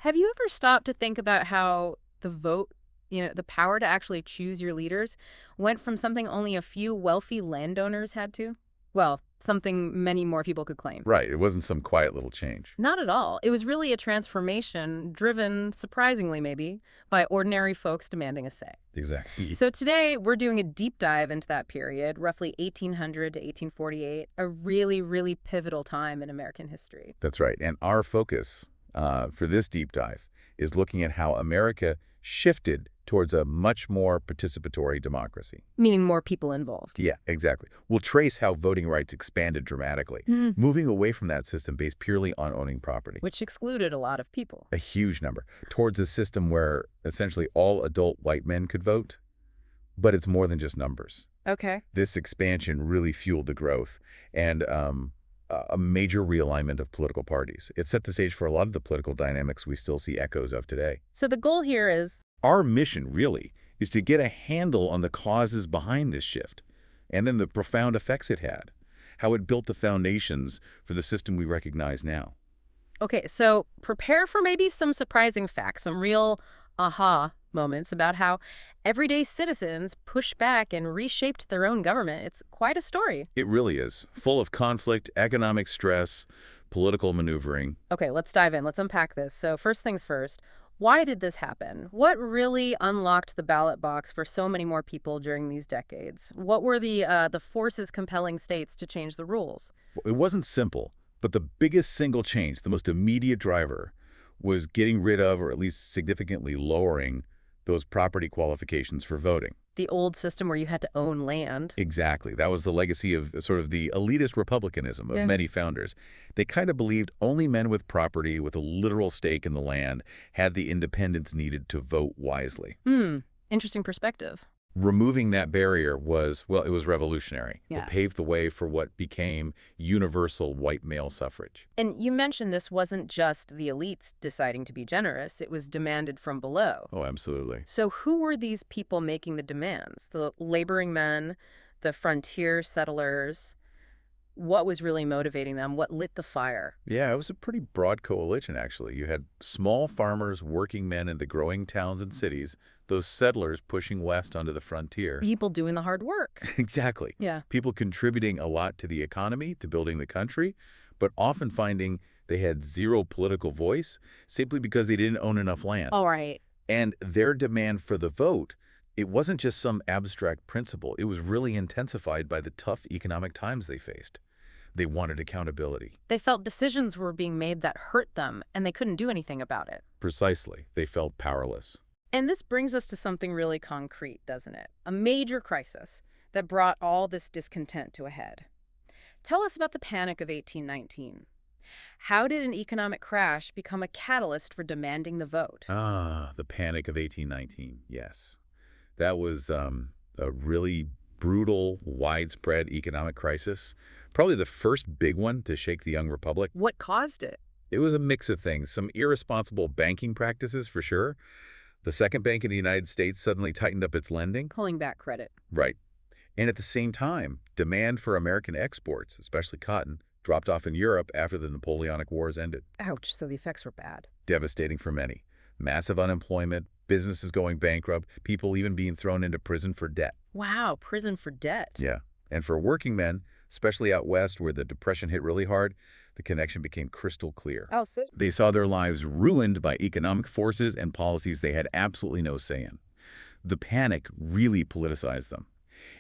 Have you ever stopped to think about how the vote, the power to actually choose your leaders, went from something only a few wealthy landowners had to? Well, something many more people could claim. Right, it wasn't some quiet little change. Not at all. It was really a transformation driven, surprisingly maybe, by ordinary folks demanding a say. Exactly. So today we're doing a deep dive into that period, roughly 1800 to 1848, a really, really pivotal time in American history. That's right. And our focus for this deep dive is looking at how America shifted towards a much more participatory democracy. Meaning more people involved. Yeah, exactly. We'll trace how voting rights expanded dramatically, Hmm. moving away from that system based purely on owning property, Which excluded a lot of people. a huge number, towards a system where essentially all adult white men could vote. But it's more than just numbers. Okay. This expansion really fueled the growth and a major realignment of political parties. It set the stage for a lot of the political dynamics we still see echoes of today. So the goal here is Our mission, really, is to get a handle on the causes behind this shift, and then the profound effects it had, how it built the foundations for the system we recognize now. okay, so prepare for maybe some surprising facts, some real aha moments about how everyday citizens pushed back and reshaped their own government. It's quite a story. It really is, full of conflict, economic stress, political maneuvering. Okay, let's dive in. Let's unpack this. So, first things first, why did this happen? What really unlocked the ballot box for so many more people during these decades? What were the forces compelling states to change the rules? It wasn't simple, but the biggest single change, the most immediate driver, was getting rid of, or at least significantly lowering, those property qualifications for voting. The old system where you had to own land. Exactly. That was the legacy of sort of the elitist republicanism of Yeah. many founders. They kind of believed only men with property, with a literal stake in the land, had the independence needed to vote wisely. Interesting perspective. Removing that barrier was, well, it was revolutionary. Yeah. It paved the way for what became universal white male suffrage. And you mentioned this wasn't just the elites deciding to be generous, it was demanded from below. Oh, absolutely. So who were these people making the demands? The laboring men, the frontier settlers? What was really motivating them? What lit the fire? Yeah, it was a pretty broad coalition, actually. You had small farmers, working men in the growing towns and cities, those settlers pushing west onto the frontier. People doing the hard work. Exactly. Yeah. People contributing a lot to the economy, to building the country, but often finding they had zero political voice simply because they didn't own enough land. All right. And their demand for the vote, it wasn't just some abstract principle. It was really intensified by the tough economic times they faced. They wanted accountability. They felt decisions were being made that hurt them, and they couldn't do anything about it. Precisely. They felt powerless. And this brings us to something really concrete, doesn't it? A major crisis that brought all this discontent to a head. Tell us about the Panic of 1819. How did an economic crash become a catalyst for demanding the vote? Ah, the Panic of 1819. Yes. That was a really brutal, widespread economic crisis. Probably the first big one to shake the young republic. What caused it? It was a mix of things, some irresponsible banking practices for sure. The second bank in the United States suddenly tightened up its lending. Pulling back credit. Right. And at the same time, demand for American exports, especially cotton, dropped off in Europe after the Napoleonic Wars ended. Ouch, so the effects were bad. Devastating for many. Massive unemployment, businesses going bankrupt, people even being thrown into prison for debt. Wow, prison for debt. Yeah. And for working men, especially out west where the Depression hit really hard, the connection became crystal clear. Oh, so They saw their lives ruined by economic forces and policies they had absolutely no say in. The panic really politicized them.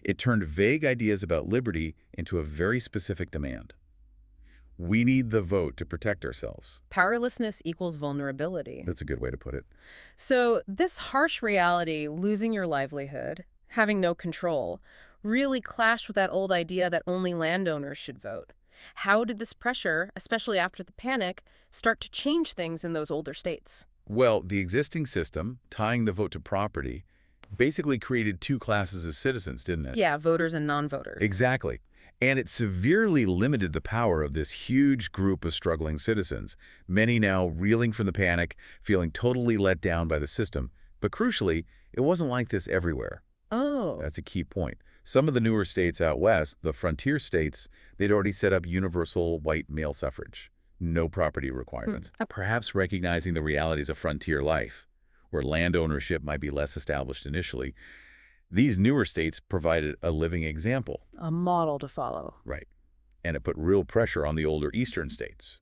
It turned vague ideas about liberty into a very specific demand. We need the vote to protect ourselves. powerlessness equals vulnerability. That's a good way to put it. So this harsh reality, losing your livelihood, having no control, really clashed with that old idea that only landowners should vote. How did this pressure, especially after the panic, start to change things in those older states? Well, the existing system, tying the vote to property, basically created two classes of citizens, didn't it? Yeah, voters and non-voters. Exactly. And it severely limited the power of this huge group of struggling citizens, many now reeling from the panic, feeling totally let down by the system. But crucially, it wasn't like this everywhere. Oh, That's a key point. Some of the newer states out west, the frontier states, they'd already set up universal white male suffrage. no property requirements. Perhaps recognizing the realities of frontier life, where land ownership might be less established initially, these newer states provided a living example. A model to follow. Right. And it put real pressure on the older eastern states.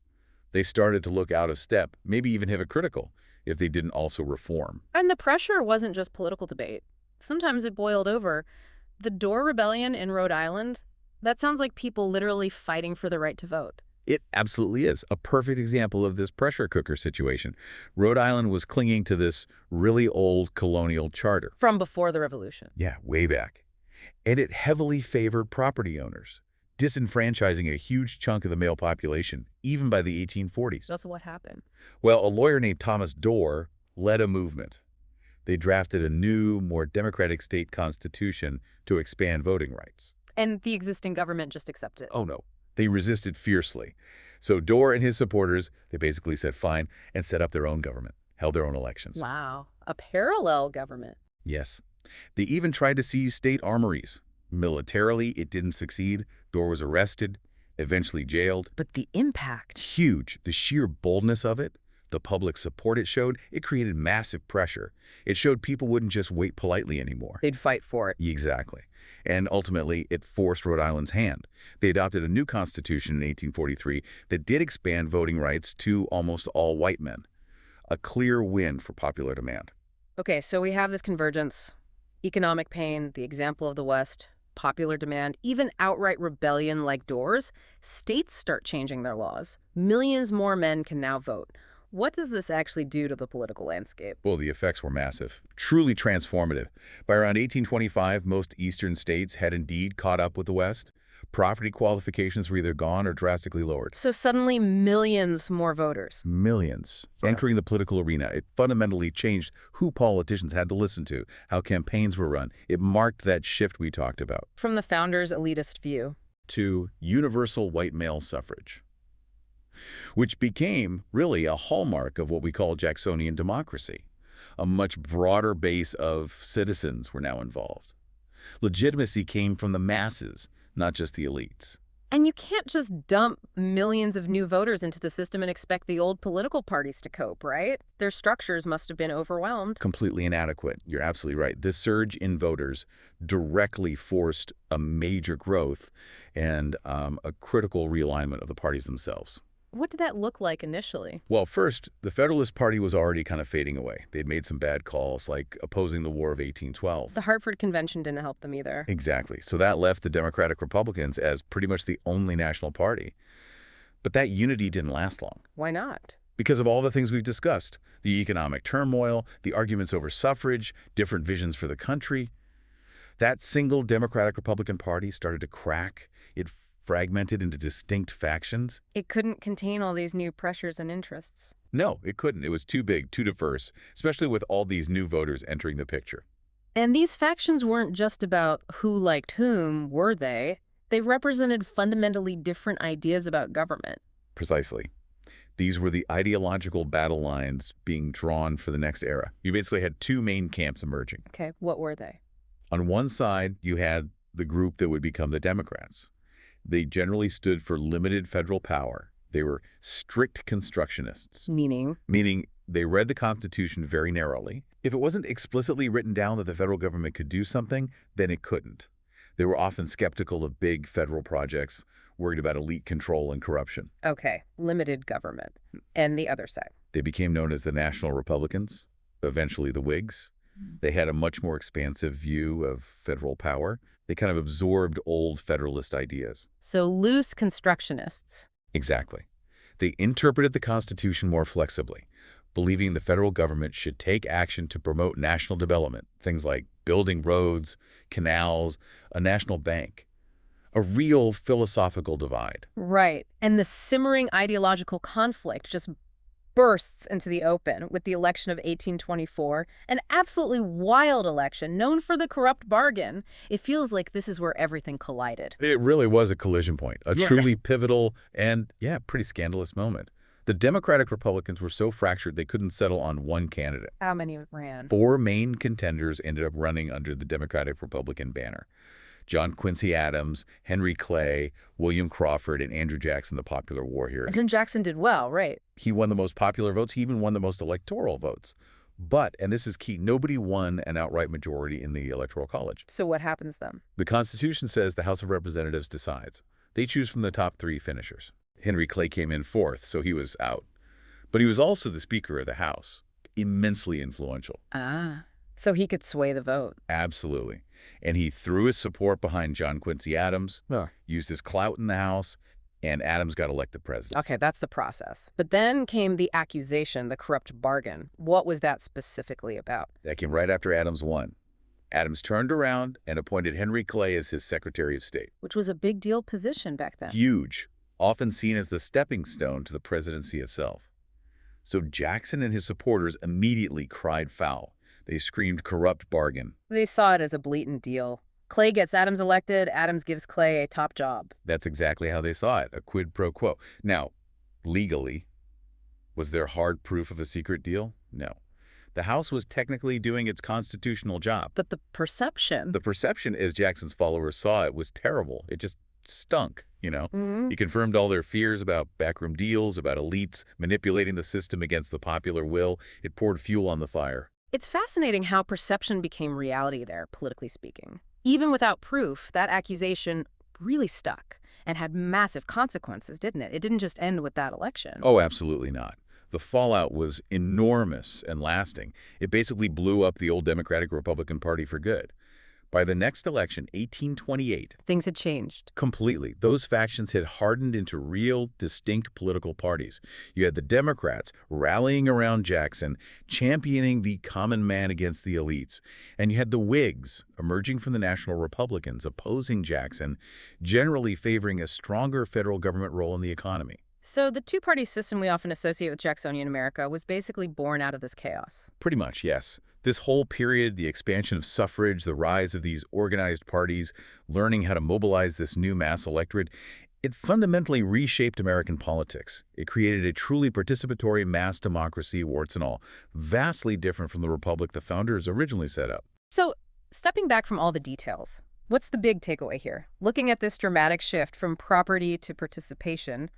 They started to look out of step, maybe even hypocritical, if they didn't also reform. And the pressure wasn't just political debate. Sometimes it boiled over. The Dorr Rebellion in Rhode Island, that sounds like people literally fighting for the right to vote. It absolutely is a perfect example of this pressure cooker situation. Rhode Island was clinging to this really old colonial charter. From before the revolution. Yeah, way back. And it heavily favored property owners, disenfranchising a huge chunk of the male population, even by the 1840s. That's what happened. Well, a lawyer named Thomas Dorr led a movement. They drafted a new, more democratic state constitution to expand voting rights. And the existing government just accepted it. Oh, no. They resisted fiercely. So Dorr and his supporters, they basically said fine and set up their own government, held their own elections. Wow. A parallel government. Yes. They even tried to seize state armories. Militarily, it didn't succeed. Dorr was arrested, eventually jailed. But the impact. Huge. The sheer boldness of it, the public support it showed, it created massive pressure. It showed people wouldn't just wait politely anymore. They'd fight for it. Exactly. And ultimately, it forced Rhode Island's hand. They adopted a new constitution in 1843 that did expand voting rights to almost all white men. A clear win for popular demand. Okay, so we have this convergence. Economic pain, the example of the West, popular demand, even outright rebellion like Dorr's. States start changing their laws. Millions more men can now vote. What does this actually do to the political landscape? Well, the effects were massive, truly transformative. By around 1825, most eastern states had indeed caught up with the West. Property qualifications were either gone or drastically lowered. So suddenly millions more voters. Millions. Entering the political arena, it fundamentally changed who politicians had to listen to, how campaigns were run. It marked that shift we talked about. From the founders' elitist view. To universal white male suffrage, which became really a hallmark of what we call Jacksonian democracy. A much broader base of citizens were now involved. Legitimacy came from the masses, not just the elites. And you can't just dump millions of new voters into the system and expect the old political parties to cope, right? Their structures must have been overwhelmed. Completely inadequate. You're absolutely right. This surge in voters directly forced a major growth and a critical realignment of the parties themselves. What did that look like initially? Well, first, the Federalist Party was already kind of fading away. They'd made some bad calls, like opposing the War of 1812. The Hartford Convention didn't help them either. Exactly. So that left the Democratic Republicans as pretty much the only national party. But that unity didn't last long. Why not? Because of all the things we've discussed. The economic turmoil, the arguments over suffrage, different visions for the country. That single Democratic-Republican Party started to crack. It fragmented into distinct factions. It couldn't contain all these new pressures and interests. No, it couldn't. It was too big, too diverse, especially with all these new voters entering the picture. And these factions weren't just about who liked whom, were they? They represented fundamentally different ideas about government. Precisely. These were the ideological battle lines being drawn for the next era. You basically had two main camps emerging. Okay, what were they? On one side, you had the group that would become the Democrats. They generally stood for limited federal power. They were strict constructionists. Meaning? Meaning they read the Constitution very narrowly. If it wasn't explicitly written down that the federal government could do something, then it couldn't. They were often skeptical of big federal projects, worried about elite control and corruption. Okay, limited government. And the other side? They became known as the National Republicans, eventually the Whigs. They had a much more expansive view of federal power. They kind of absorbed old Federalist ideas. So loose constructionists. Exactly. They interpreted the Constitution more flexibly, believing the federal government should take action to promote national development, things like building roads, canals, a national bank. A real philosophical divide. Right. And the simmering ideological conflict just bursts into the open with the election of 1824, an absolutely wild election known for the corrupt bargain. It feels like this is where everything collided. It really was a collision point, a truly pivotal and, pretty scandalous moment. The Democratic Republicans were so fractured they couldn't settle on one candidate. How many ran? 4 main contenders ended up running under the Democratic Republican banner. John Quincy Adams, Henry Clay, William Crawford, and Andrew Jackson, the popular war hero. And Jackson did well, right? He won the most popular votes. He even won the most electoral votes. But, and this is key, nobody won an outright majority in the Electoral College. So what happens then? The Constitution says the House of Representatives decides. They choose from the top 3 finishers. Henry Clay came in 4th, so he was out. But he was also the Speaker of the House, immensely influential. Ah. So he could sway the vote. Absolutely. And he threw his support behind John Quincy Adams, used his clout in the House, and Adams got elected president. Okay, that's the process. But then came the accusation, the corrupt bargain. What was that specifically about? That came right after Adams won. Adams turned around and appointed Henry Clay as his Secretary of State. Which was a big deal position back then. Huge, often seen as the stepping stone to the presidency itself. So Jackson and his supporters immediately cried foul. They screamed corrupt bargain. They saw it as a blatant deal. Clay gets Adams elected, Adams gives Clay a top job. That's exactly how they saw it, a quid pro quo. Now, legally, was there hard proof of a secret deal? No. The House was technically doing its constitutional job. But the perception... The perception, as Jackson's followers saw it, was terrible. It just stunk, you know? He confirmed all their fears about backroom deals, about elites manipulating the system against the popular will. It poured fuel on the fire. It's fascinating how perception became reality there, politically speaking. Even without proof, that accusation really stuck and had massive consequences, didn't it? It didn't just end with that election. Oh, absolutely not. The fallout was enormous and lasting. It basically blew up the old Democratic-Republican Party for good. By the next election, 1828, things had changed. Completely. Those factions had hardened into real, distinct political parties. You had the Democrats rallying around Jackson, championing the common man against the elites. And you had the Whigs emerging from the National Republicans, opposing Jackson, generally favoring a stronger federal government role in the economy. So the two-party system we often associate with Jacksonian America was basically born out of this chaos. Pretty much, yes. This whole period, the expansion of suffrage, the rise of these organized parties, learning how to mobilize this new mass electorate, it fundamentally reshaped American politics. It created a truly participatory mass democracy, warts and all, vastly different from the republic the founders originally set up. So, stepping back from all the details, what's the big takeaway here? Looking at this dramatic shift from property to participation,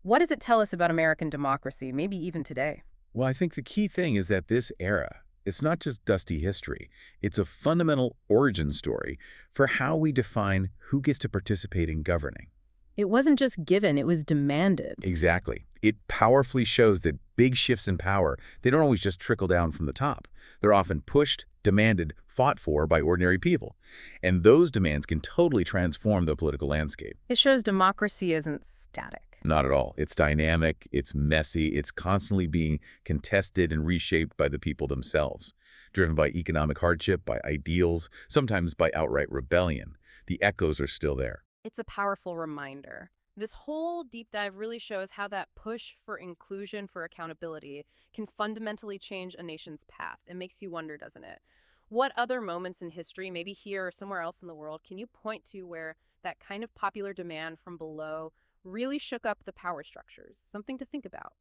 what does it tell us about American democracy, maybe even today? Well, I think the key thing is that this era, it's not just dusty history. It's a fundamental origin story for how we define who gets to participate in governing. It wasn't just given, it was demanded. Exactly. It powerfully shows that big shifts in power, they don't always just trickle down from the top. They're often pushed, demanded, fought for by ordinary people. And those demands can totally transform the political landscape. It shows democracy isn't static. Not at all. It's dynamic, it's messy, it's constantly being contested and reshaped by the people themselves, driven by economic hardship, by ideals, sometimes by outright rebellion. The echoes are still there. It's a powerful reminder. This whole deep dive really shows how that push for inclusion, for accountability, can fundamentally change a nation's path. It makes you wonder, doesn't it? What other moments in history, maybe here or somewhere else in the world, can you point to where that kind of popular demand from below really shook up the power structures? Something to think about.